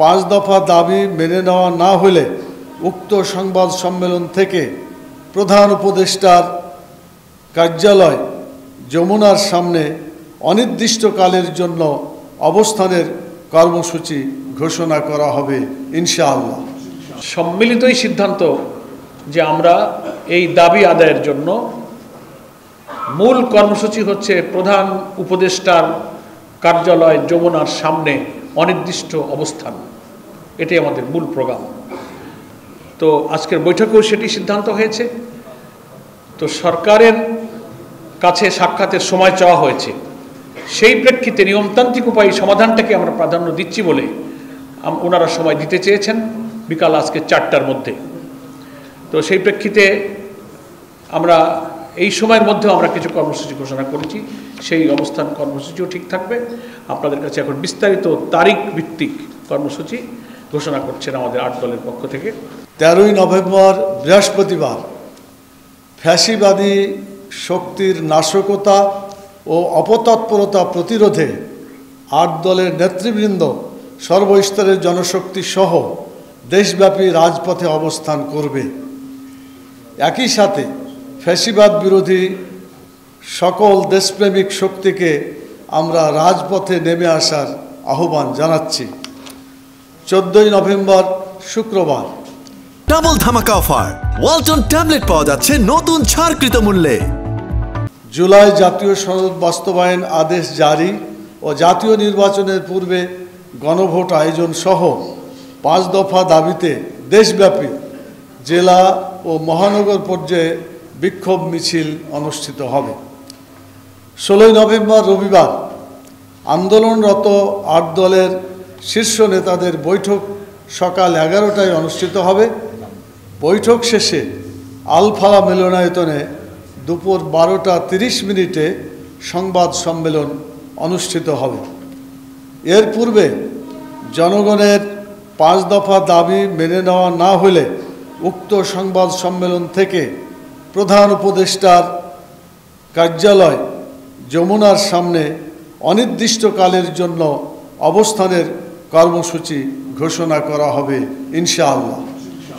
5 দফা দাবি মেনে নেওয়া না হলে উক্ত সংবাদ সম্মেলন থেকে প্রধান উপদেষ্টার কার্যালয় যমুনার সামনে অনির্দিষ্টকালের জন্য অবস্থানের কর্মসূচি ঘোষণা করা হবে ইনশাআল্লাহ। সম্মিলিতই সিদ্ধান্ত যে আমরা এই দাবি আদায়ের জন্য মূল কর্মসূচি হচ্ছে প্রধান উপদেষ্টার কার্যালয় যমুনার সামনে অনির্দিষ্ট অবস্থান। এটাই আমাদের মূল প্রোগ্রাম। তো আজকের বৈঠকেও সেটি সিদ্ধান্ত হয়েছে। তো সরকারের কাছে সাক্ষাতের সময় চাওয়া হয়েছে, সেই প্রেক্ষিতে নিয়মতান্ত্রিক উপায়ে সমাধানটাকে আমরা প্রাধান্য দিচ্ছি বলে ওনারা সময় দিতে চেয়েছেন বিকাল আজকে 4টার মধ্যে। তো সেই প্রেক্ষিতে আমরা এই সময়ের মধ্যেও আমরা কিছু কর্মসূচি ঘোষণা করেছি, সেই অবস্থান কর্মসূচিও ঠিক থাকবে। আপনাদের কাছে এখন বিস্তারিত তারিখ ভিত্তিক কর্মসূচি ঘোষণা করছেন আমাদের 8 দলের পক্ষ থেকে। 13ই নভেম্বর বৃহস্পতিবার ফ্যাসিবাদী শক্তির নাশকতা ও অপতৎপরতা প্রতিরোধে 8 দলের নেতৃবৃন্দ সর্বস্তরের জনশক্তি সহ দেশব্যাপী রাজপথে অবস্থান করবে। একই সাথে ফ্যাসিবাদ বিরোধী সকল দেশপ্রেমিক শক্তিকে আমরা রাজপথে নেমে আসার আহ্বান জানাচ্ছি। 14ই নভেম্বর শুক্রবার ডাবল ধামাকা অফার, ওয়ালটন ট্যাবলেট পাওয়া যাচ্ছে নতুন ছাড়কৃত মূল্যে। জুলাই জাতীয় সনদ বাস্তবায়ন আদেশ জারি ও জাতীয় নির্বাচনের পূর্বে গণভোট আয়োজন সহ 5 দফা দাবিতে দেশব্যাপী জেলা ও মহানগর পর্যায়ে বিক্ষোভ মিছিল অনুষ্ঠিত হবে। 16ই নভেম্বর রবিবার আন্দোলনরত 8 দলের শীর্ষ নেতাদের বৈঠক সকাল 11টায় অনুষ্ঠিত হবে। বৈঠক শেষে আলফালা মিলনায়তনে দুপুর 12টা 30 সংবাদ সম্মেলন অনুষ্ঠিত হবে। এর পূর্বে জনগণের 5 দফা দাবি মেনে নেওয়া না হলে উক্ত সংবাদ সম্মেলন থেকে প্রধান উপদেষ্টার কার্যালয় যমুনার সামনে অনির্দিষ্টকালের জন্য অবস্থানের কর্মসূচি ঘোষণা করা হবে ইনশাআল্লাহ।